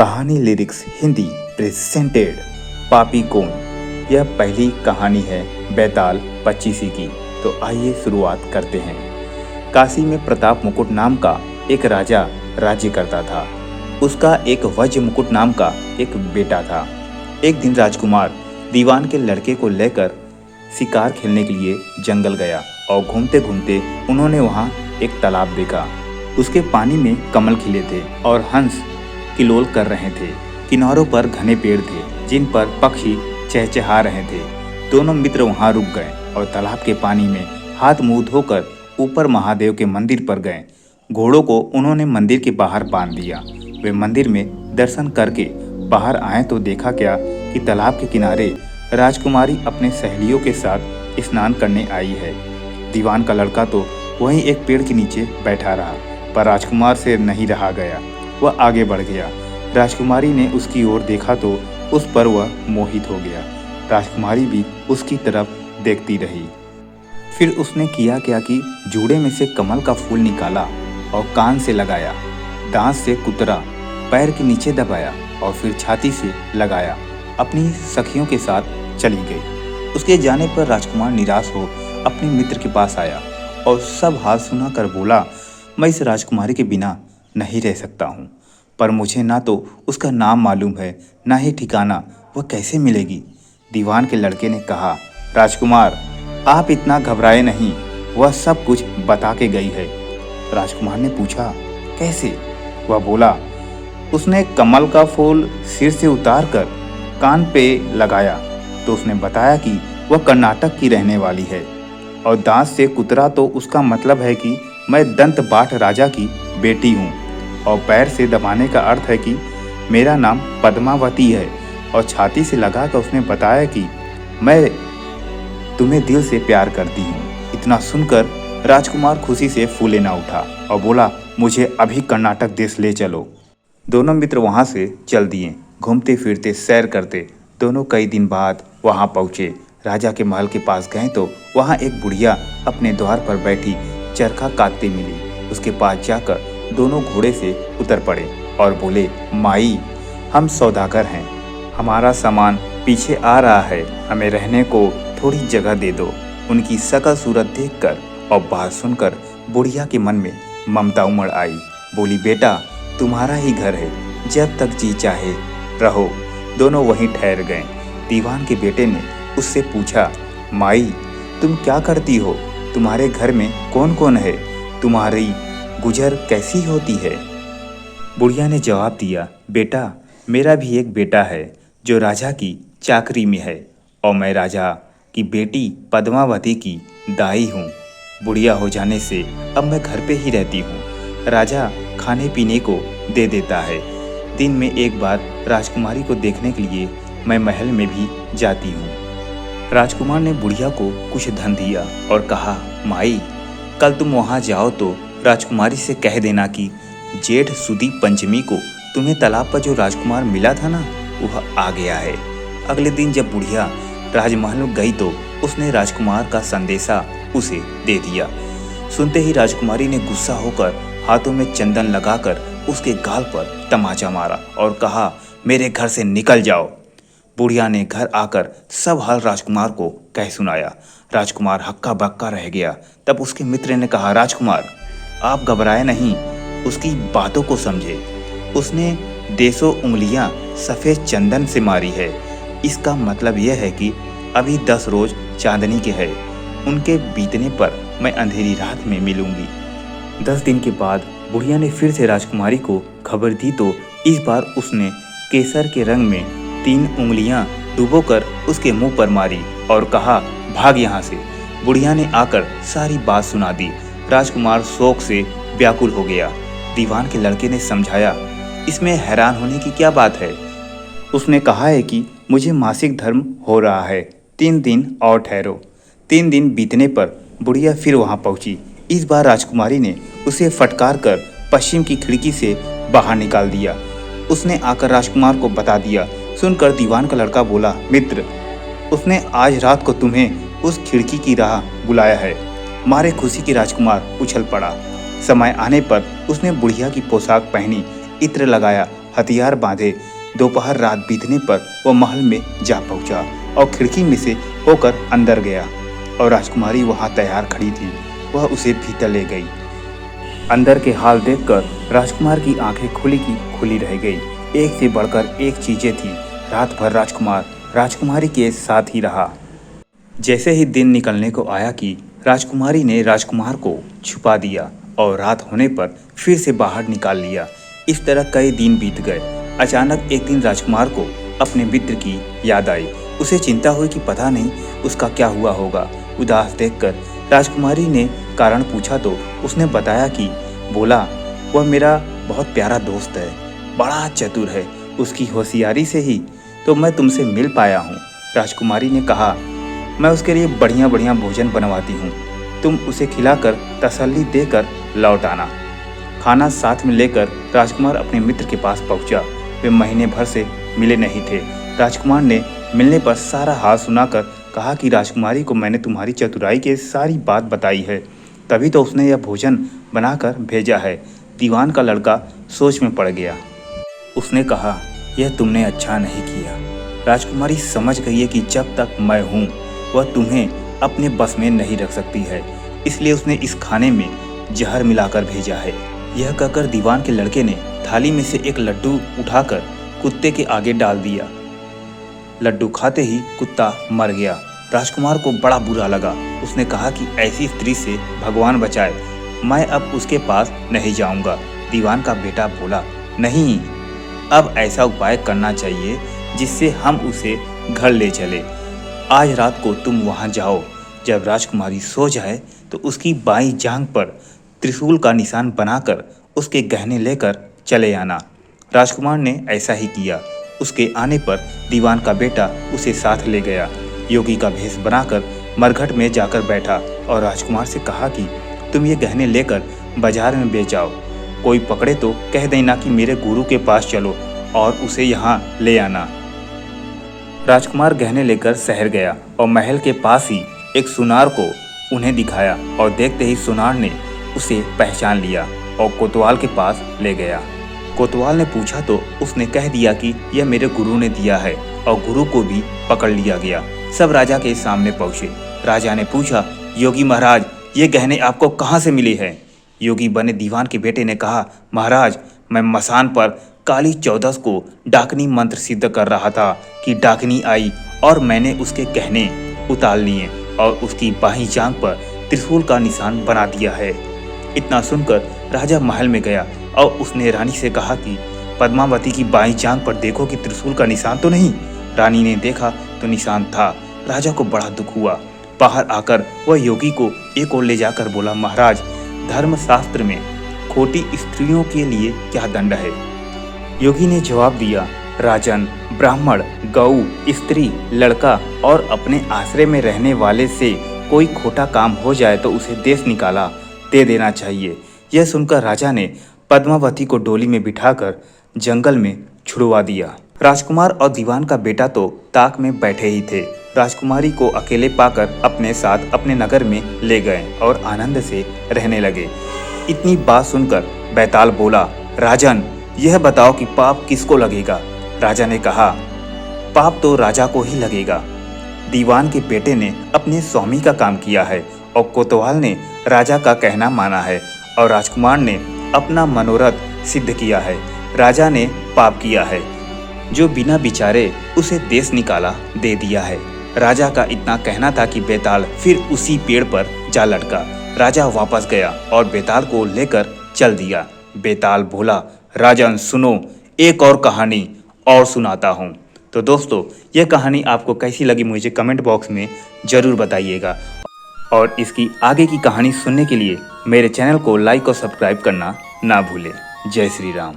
कहानी lyrics Hindi presented पापी कौन। यह पहली कहानी है बैताल पच्चीसी की। तो आइए शुरुआत करते हैं। काशी में प्रताप मुकुट नाम का एक राजा राज्य करता था। उसका एक वज्र मुकुट नाम का एक बेटा था। एक दिन राजकुमार दीवान के लड़के को लेकर शिकार खेलने के लिए जंगल गया और घूमते घूमते उन्होंने वहाँ एक तालाब देखा। उसके पानी में कमल खिले थे और हंस किलोल कर रहे थे। किनारों पर घने पेड़ थे जिन पर पक्षी चहचहा रहे थे। दोनों मित्र वहां रुक गए और तालाब के पानी में हाथ मुंह धोकर ऊपर महादेव के मंदिर पर गए। घोड़ों को उन्होंने मंदिर के बाहर बांध दिया। वे मंदिर में दर्शन करके बाहर आए तो देखा क्या कि तालाब के किनारे राजकुमारी अपने सहेलियों के साथ स्नान करने आई है। दीवान का लड़का तो वहीं एक पेड़ के नीचे बैठा रहा, पर राजकुमार से नहीं रहा गया। वह आगे बढ़ गया। राजकुमारी ने उसकी ओर देखा तो उस पर वह मोहित हो गया। राजकुमारी भी उसकी तरफ देखती रही। फिर उसने किया क्या कि जूड़े में से कमल का फूल निकाला और कान से लगाया, दांत से कुतरा, पैर के नीचे दबाया और फिर छाती से लगाया। अपनी सखियों के साथ चली गई। उसके जाने पर राजकुमार निराश हो अपने मित्र के पास आया और सब हाल सुना कर बोला, मैं इस राजकुमारी के बिना नहीं रह सकता हूँ, पर मुझे ना तो उसका नाम मालूम है ना ही ठिकाना, वह कैसे मिलेगी। दीवान के लड़के ने कहा, राजकुमार आप इतना घबराए नहीं, वह सब कुछ बता के गई है। राजकुमार ने पूछा, कैसे? वह बोला, उसने कमल का फूल सिर से उतार कर कान पे लगाया तो उसने बताया कि वह कर्नाटक की रहने वाली है, और दांत से कुतरा तो उसका मतलब है कि मैं दंत बाट राजा की बेटी हूँ, और पैर से दबाने का अर्थ है कि मेरा नाम पद्मावती है, और छाती से लगा कर उसने बताया कि मैं तुम्हें दिल से प्यार करती हूँ। इतना सुनकर राजकुमार खुशी से फूले ना उठा और बोला, मुझे अभी कर्नाटक देश ले चलो। दोनों मित्र वहाँ से चल दिए। घूमते फिरते सैर करते दोनों कई दिन बाद वहाँ पहुँचे। राजा के महल के पास गए तो वहाँ एक बुढ़िया अपने द्वार पर बैठी चरखा काटती मिली। उसके पास जाकर दोनों घोड़े से उतर पड़े और बोले, माई हम सौदागर हैं, हमारा सामान पीछे आ रहा है, हमें रहने को थोड़ी जगह दे दो। उनकी शकल सूरत देखकर और बात सुनकर बुढ़िया के मन में ममता उमड़ आई। बोली, बेटा तुम्हारा ही घर है, जब तक जी चाहे रहो। दोनों वहीं ठहर गए। दीवान के बेटे ने उससे पूछा, माई तुम क्या करती हो? तुम्हारे घर में कौन कौन है? तुम्हारी गुजर कैसी होती है? बुढ़िया ने जवाब दिया, बेटा मेरा भी एक बेटा है जो राजा की चाकरी में है, और मैं राजा की बेटी पद्मावती की दाई हूँ। बुढ़िया हो जाने से अब मैं घर पे ही रहती हूँ। राजा खाने पीने को दे देता है। दिन में एक बार राजकुमारी को देखने के लिए मैं महल में भी जाती हूँ। राजकुमार ने बुढ़िया को कुछ धन दिया और कहा, माई कल तुम वहाँ जाओ तो राजकुमारी से कह देना कि जेठ सुदी पंचमी को तुम्हें तालाब पर जो राजकुमार मिला था ना, वह आ गया है। अगले दिन जब बुढ़िया राजमहल में गई तो उसने राजकुमार का संदेशा उसे दे दिया। सुनते ही राजकुमारी ने गुस्सा होकर हाथों में चंदन लगाकर उसके गाल पर तमाचा मारा और कहा, मेरे घर से निकल जाओ। बुढ़िया ने घर आकर सब हाल राजकुमार को कह सुनाया। राजकुमार हक्का बक्का रह गया। तब उसके मित्र ने कहा, राजकुमार आप घबराए नहीं, उसकी बातों को समझे। उसने देसों उंगलियां सफ़ेद चंदन से मारी है। इसका मतलब यह है कि अभी 10 रोज चांदनी के हैं। उनके बीतने पर मैं अंधेरी रात में मिलूंगी। 10 दिन के बाद बुढ़िया ने फिर से राजकुमारी को खबर दी तो इस बार उसने केसर के रंग में 3 उंगलियां डुबोकर उसके मुंह पर मारी और कहा, भाग यहाँ से। बुढ़िया ने आकर सारी बात सुना दी। राजकुमार शोक से व्याकुल हो गया। दीवान के लड़के ने समझाया, इसमें हैरान होने की क्या बात है? उसने कहा है कि मुझे मासिक धर्म हो रहा है, 3 दिन और ठहरो। 3 दिन बीतने पर बुढ़िया फिर वहाँ पहुँची। इस बार राजकुमारी ने उसे फटकार कर पश्चिम की खिड़की से बाहर निकाल दिया। उसने आकर राजकुमार को बता दिया। सुनकर दीवान का लड़का बोला, मित्र उसने आज रात को तुम्हें उस खिड़की की राह बुलाया है। मारे खुशी की राजकुमार उछल पड़ा। समय आने पर उसने बुढ़िया की पोशाक पहनी, इत्र लगाया हथियार बांधे दोपहर रात बीतने पर वह महल में जा पहुंचा और खिड़की में से होकर अंदर गया और राजकुमारी वहां तैयार खड़ी थी। वह उसे भीतर ले गई। अंदर के हाल देखकर राजकुमार की आंखें खुली की खुली रह गई। एक से बढ़कर एक चीजें थी। रात भर राजकुमार राजकुमारी के साथ ही रहा। जैसे ही दिन निकलने को आया कि राजकुमारी ने राजकुमार को छुपा दिया और रात होने पर फिर से बाहर निकाल लिया। इस तरह कई दिन बीत गए। अचानक एक दिन राजकुमार को अपने मित्र की याद आई। उसे चिंता हुई कि पता नहीं उसका क्या हुआ होगा। उदास देखकर राजकुमारी ने कारण पूछा तो उसने बताया कि बोला वह मेरा बहुत प्यारा दोस्त है, बड़ा चतुर है, उसकी होशियारी से ही तो मैं तुमसे मिल पाया हूँ। राजकुमारी ने कहा मैं उसके लिए बढ़िया बढ़िया भोजन बनवाती हूँ, तुम उसे खिलाकर तसल्ली देकर लौट आना। खाना साथ में लेकर राजकुमार अपने मित्र के पास पहुंचा। वे महीने भर से मिले नहीं थे। राजकुमार ने मिलने पर सारा हाल सुनाकर कहा कि राजकुमारी को मैंने तुम्हारी चतुराई की सारी बात बताई है, तभी तो उसने यह भोजन बनाकर भेजा है। दीवान का लड़का सोच में पड़ गया। उसने कहा यह तुमने अच्छा नहीं किया। राजकुमारी समझ गई है कि जब तक मैं हूँ वह तुम्हें अपने बस में नहीं रख सकती है, इसलिए उसने इस खाने में जहर मिलाकर भेजा है। यह कहकर दीवान के लड़के ने थाली में से एक लड्डू उठाकर कुत्ते के आगे डाल दिया। लड्डू खाते ही कुत्ता मर गया। राजकुमार को बड़ा बुरा लगा। उसने कहा कि ऐसी स्त्री से भगवान बचाए, मैं अब उसके पास नहीं जाऊंगा। दीवान का बेटा बोला नहीं, अब ऐसा उपाय करना चाहिए जिससे हम उसे घर ले चले। आज रात को तुम वहां जाओ। जब राजकुमारी सो जाए तो उसकी बाईं जांघ पर त्रिशूल का निशान बनाकर उसके गहने लेकर चले आना। राजकुमार ने ऐसा ही किया। उसके आने पर दीवान का बेटा उसे साथ ले गया। योगी का भेष बनाकर मरघट में जाकर बैठा और राजकुमार से कहा कि तुम ये गहने लेकर बाजार में बेच जाओ। कोई पकड़े तो कह देना कि मेरे गुरु के पास चलो और उसे यहाँ ले आना। राजकुमार गहने लेकर शहर गया और महल के पास ही एक सुनार को उन्हें दिखाया और देखते ही सुनार ने उसे पहचान लिया और कोतवाल के पास ले गया। कोतवाल ने पूछा तो उसने कह दिया कि यह मेरे गुरु ने दिया है और गुरु को भी पकड़ लिया गया। सब राजा के सामने पहुंचे। राजा ने पूछा योगी महाराज ये गहने आपको कहाँ से मिले हैं? योगी बने दीवान के बेटे ने कहा महाराज मैं मसान पर काली चौदस को डाकनी मंत्र सिद्ध कर रहा था कि डाकनी आई और मैंने उसके गहने उतार लिए और उसकी बाहीं जांघ पर त्रिशूल का निशान बना दिया है। इतना सुनकर राजा महल में गया और उसने रानी से कहा कि पद्मावती की बाईं जांघ पर देखो कि त्रिशूल का निशान तो नहीं। रानी ने देखा तो निशान था। राजा को बड़ा दुख हुआ। बाहर आकर वह योगी को एक ओर ले जाकर बोला महाराज धर्मशास्त्र में खोटी स्त्रियों के लिए क्या दंड है? योगी ने जवाब दिया राजन ब्राह्मण गऊ स्त्री लड़का और अपने आश्रय में रहने वाले से कोई खोटा काम हो जाए तो उसे देश निकाला दे देना चाहिए। यह सुनकर राजा ने पद्मावती को डोली में बिठाकर जंगल में छुड़वा दिया। राजकुमार और दीवान का बेटा तो ताक में बैठे ही थे। राजकुमारी को अकेले पाकर अपने साथ अपने नगर में ले गए और आनंद से रहने लगे। इतनी बात सुनकर बैताल बोला राजन यह बताओ कि पाप किसको लगेगा? राजा ने कहा पाप तो राजा को ही लगेगा। दीवान के बेटे ने अपने स्वामी का काम किया है और कोतवाल ने राजा का कहना माना है और राजकुमार ने अपना मनोरथ सिद्ध किया है। राजा ने पाप किया है जो बिना विचारे उसे देश निकाला दे दिया है। राजा का इतना कहना था कि बेताल फिर उसी पेड़ पर जा लटका। राजा वापस गया और बेताल को लेकर चल दिया। बेताल बोला राजन सुनो एक और कहानी और सुनाता हूँ। तो दोस्तों यह कहानी आपको कैसी लगी मुझे कमेंट बॉक्स में ज़रूर बताइएगा और इसकी आगे की कहानी सुनने के लिए मेरे चैनल को लाइक और सब्सक्राइब करना ना भूलें। जय श्री राम।